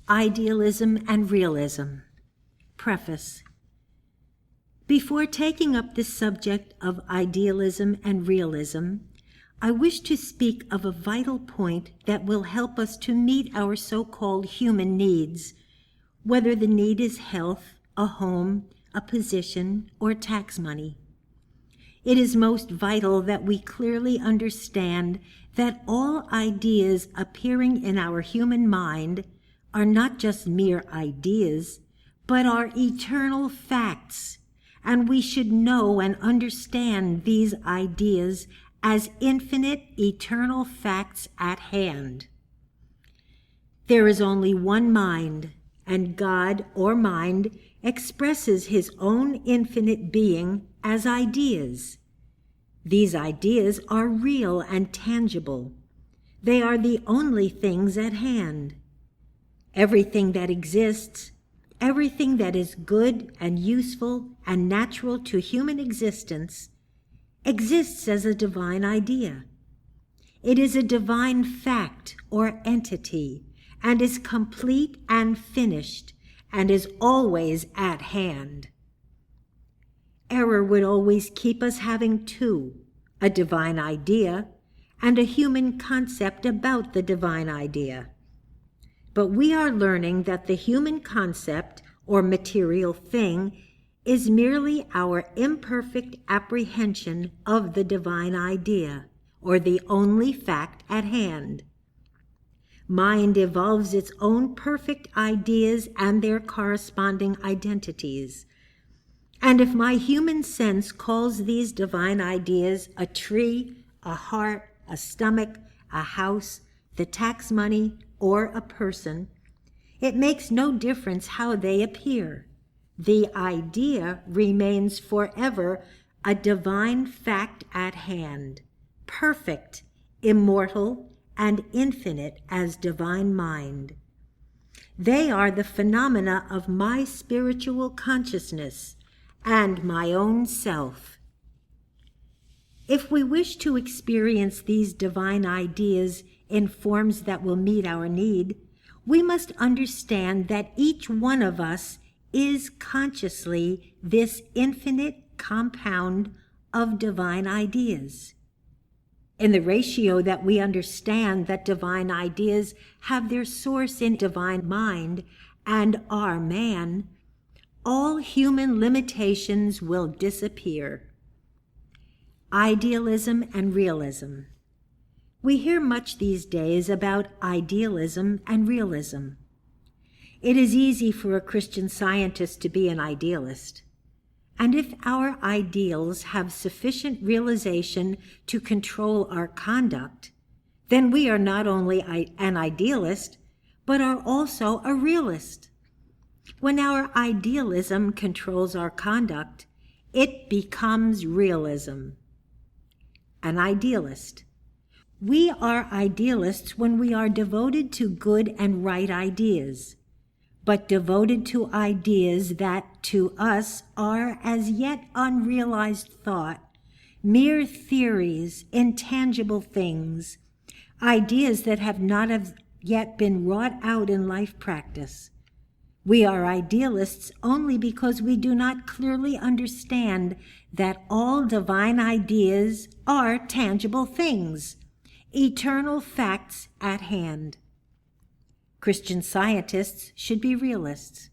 Idealism and Realism. Preface. Before taking up this subject of idealism and realism, I wish to speak of a vital point that will help us to meet our so-called human needs, whether the need is health, a home, a position, or tax money. It is most vital that we clearly understand that all ideas appearing in our human mind are not just mere ideas, but are eternal facts, and we should know and understand these ideas as infinite, eternal facts at hand. There is only one mind, and God or mind expresses his own infinite being as ideas. These ideas are real and tangible. They are the only things at hand. Everything that exists, everything that is good and useful and natural to human existence, exists as a divine idea. It is a divine fact or entity, and is complete and finished, and is always at hand. Error would always keep us having two, a divine idea and a human concept about the divine idea. But we are learning that the human concept or material thing is merely our imperfect apprehension of the divine idea, or the only fact at hand. Mind evolves its own perfect ideas and their corresponding identities. And if my human sense calls these divine ideas a tree, a heart, a stomach, a house, the tax money, or a person, it makes no difference how they appear. The idea remains forever a divine fact at hand, perfect, immortal, and infinite as divine mind. They are the phenomena of my spiritual consciousness and my own self. If we wish to experience these divine ideas in forms that will meet our need, we must understand that each one of us is consciously this infinite compound of divine ideas. In the ratio that we understand that divine ideas have their source in divine mind and are man, all human limitations will disappear. Idealism and Realism. We hear much these days about idealism and realism. It is easy for a Christian Scientist to be an idealist. And if our ideals have sufficient realization to control our conduct, then we are not only an idealist, but are also a realist. When our idealism controls our conduct, it becomes realism. An idealist. We are idealists when we are devoted to good and right ideas, but devoted to ideas that to us are as yet unrealized thought, mere theories, intangible things, ideas that have not yet been wrought out in life practice. We are idealists only because we do not clearly understand that all divine ideas are tangible things, eternal facts at hand. Christian Scientists should be realists.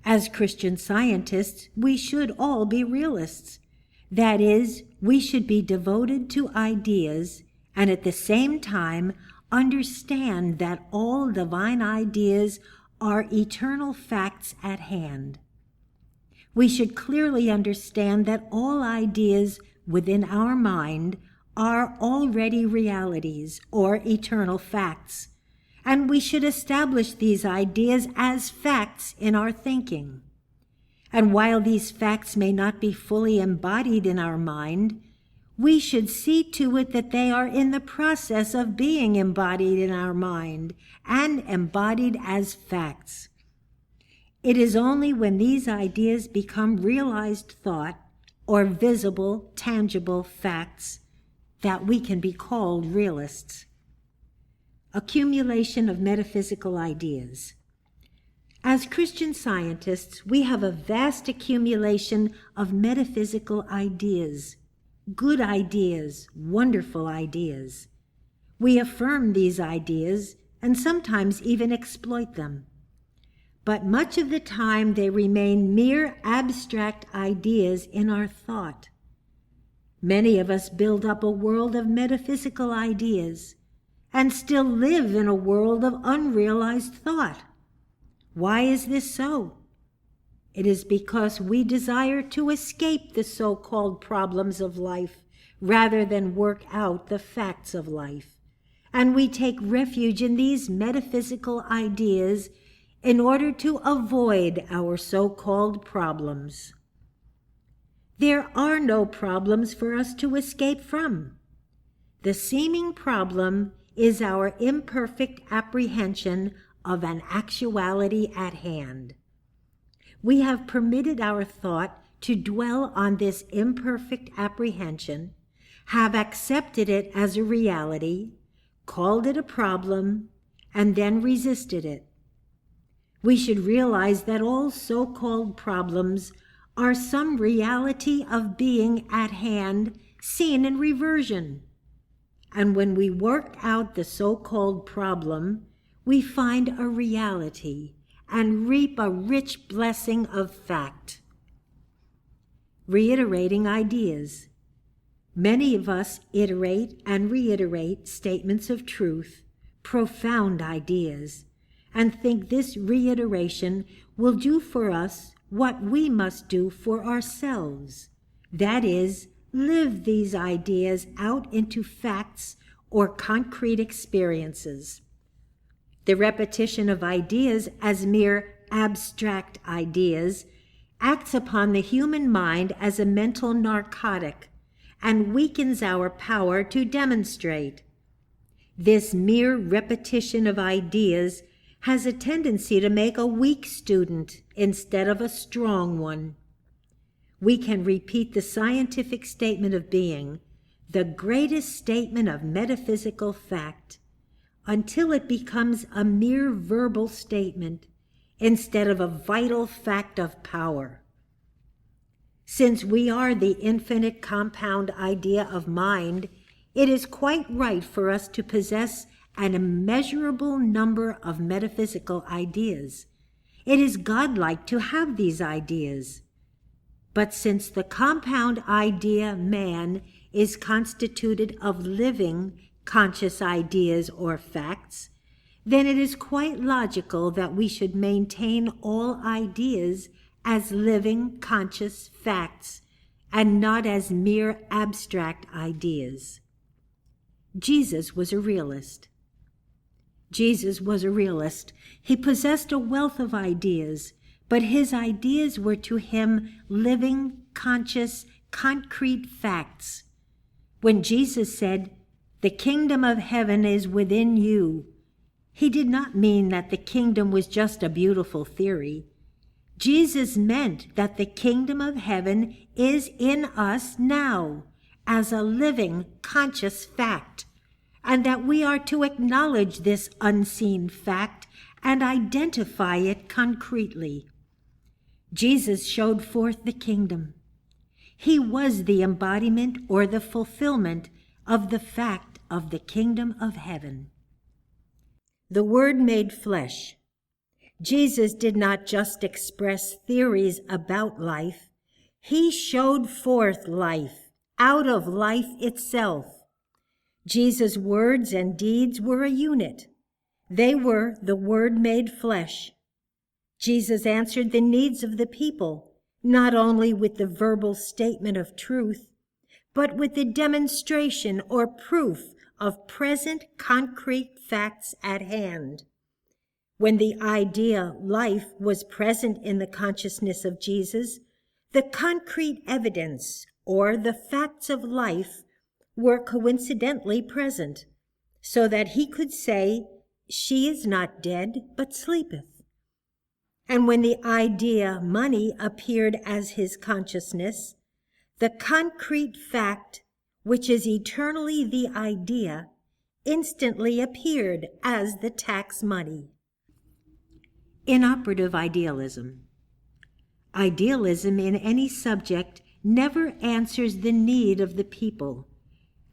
As Christian Scientists, we should all be realists. That is, we should be devoted to ideas and at the same time understand that all divine ideas are eternal facts at hand. We should clearly understand that all ideas within our mind are already realities or eternal facts, and we should establish these ideas as facts in our thinking. And while these facts may not be fully embodied in our mind, we should see to it that they are in the process of being embodied in our mind and embodied as facts. It is only when these ideas become realized thought or visible, tangible facts that we can be called realists. Accumulation of Metaphysical Ideas. As Christian scientists, we have a vast accumulation of metaphysical ideas, good ideas, wonderful ideas. We affirm these ideas and sometimes even exploit them. But much of the time they remain mere abstract ideas in our thought. Many of us build up a world of metaphysical ideas and still live in a world of unrealized thought. Why is this so? It is because we desire to escape the so-called problems of life rather than work out the facts of life, and we take refuge in these metaphysical ideas in order to avoid our so-called problems. There are no problems for us to escape from. The seeming problem is our imperfect apprehension of an actuality at hand. We have permitted our thought to dwell on this imperfect apprehension, have accepted it as a reality, called it a problem, and then resisted it. We should realize that all so-called problems are some reality of being at hand seen in reversion. And when we work out the so-called problem, we find a reality and reap a rich blessing of fact. Reiterating ideas. Many of us iterate and reiterate statements of truth, profound ideas, and think this reiteration will do for us what we must do for ourselves. That is, live these ideas out into facts or concrete experiences. The repetition of ideas as mere abstract ideas acts upon the human mind as a mental narcotic and weakens our power to demonstrate. This mere repetition of ideas has a tendency to make a weak student instead of a strong one. We can repeat the scientific statement of being, the greatest statement of metaphysical fact, until it becomes a mere verbal statement instead of a vital fact of power. Since we are the infinite compound idea of mind, it is quite right for us to possess an immeasurable number of metaphysical ideas. It is godlike to have these ideas. But since the compound idea man is constituted of living, conscious ideas or facts, then it is quite logical that we should maintain all ideas as living, conscious facts, and not as mere abstract ideas. Jesus was a realist. Jesus was a realist. He possessed a wealth of ideas, but his ideas were to him living, conscious, concrete facts. When Jesus said, "The kingdom of heaven is within you," he did not mean that the kingdom was just a beautiful theory. Jesus meant that the kingdom of heaven is in us now, as a living, conscious fact, and that we are to acknowledge this unseen fact and identify it concretely. Jesus showed forth the kingdom. He was the embodiment or the fulfillment of the fact of the kingdom of heaven. The Word made flesh. Jesus did not just express theories about life. He showed forth life out of life itself. Jesus' words and deeds were a unit. They were the Word made flesh. Jesus answered the needs of the people, not only with the verbal statement of truth, but with the demonstration or proof of present concrete facts at hand. When the idea life was present in the consciousness of Jesus, the concrete evidence or the facts of life were coincidentally present, so that he could say, "She is not dead, but sleepeth." And when the idea money appeared as his consciousness, the concrete fact, which is eternally the idea, instantly appeared as the tax money. Inoperative Idealism. Idealism in any subject never answers the need of the people,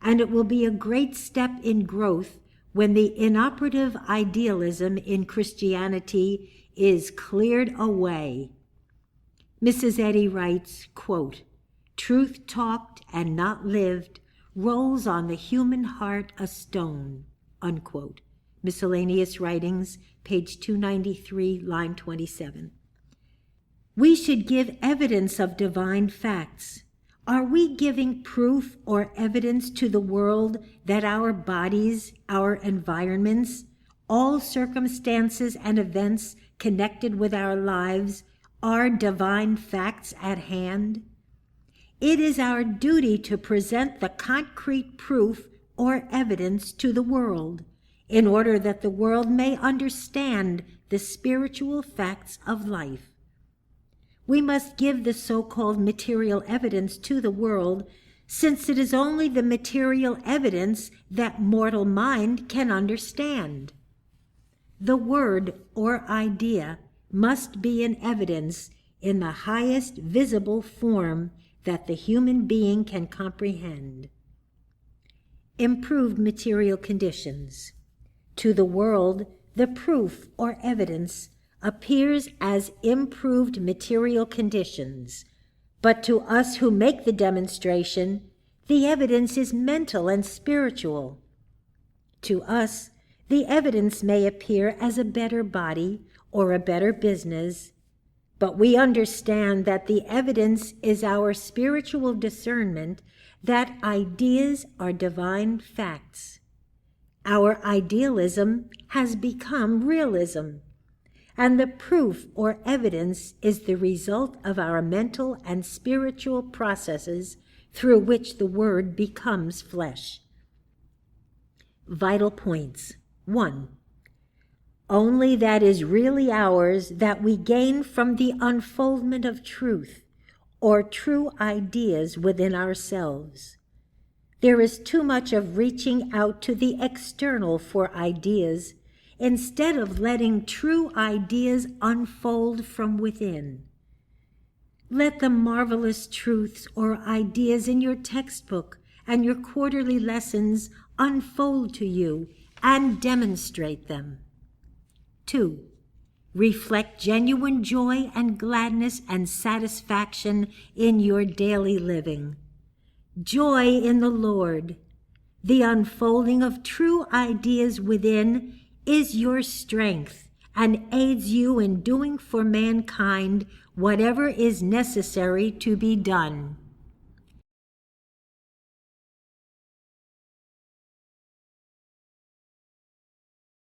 and it will be a great step in growth when the inoperative idealism in Christianity is cleared away. Mrs. Eddy writes, quote, "Truth talked and not lived rolls on the human heart a stone," unquote. Miscellaneous Writings, page 293, line 27. We should give evidence of divine facts. Are we giving proof or evidence to the world that our bodies, our environments, all circumstances and events connected with our lives are divine facts at hand? It is our duty to present the concrete proof or evidence to the world, in order that the world may understand the spiritual facts of life. We must give the so-called material evidence to the world, since it is only the material evidence that mortal mind can understand. The word or idea must be an evidence in the highest visible form that the human being can comprehend. Improved material conditions. To the world, the proof or evidence appears as improved material conditions, but to us who make the demonstration, the evidence is mental and spiritual. To us, the evidence may appear as a better body or a better business, but we understand that the evidence is our spiritual discernment that ideas are divine facts. Our idealism has become realism, and the proof or evidence is the result of our mental and spiritual processes through which the Word becomes flesh. Vital points. 1. Only that is really ours that we gain from the unfoldment of truth, or true ideas within ourselves. There is too much of reaching out to the external for ideas, instead of letting true ideas unfold from within. Let the marvelous truths or ideas in your textbook and your quarterly lessons unfold to you and demonstrate them. 2. Reflect genuine joy and gladness and satisfaction in your daily living. Joy in the Lord. The unfolding of true ideas within is your strength and aids you in doing for mankind whatever is necessary to be done.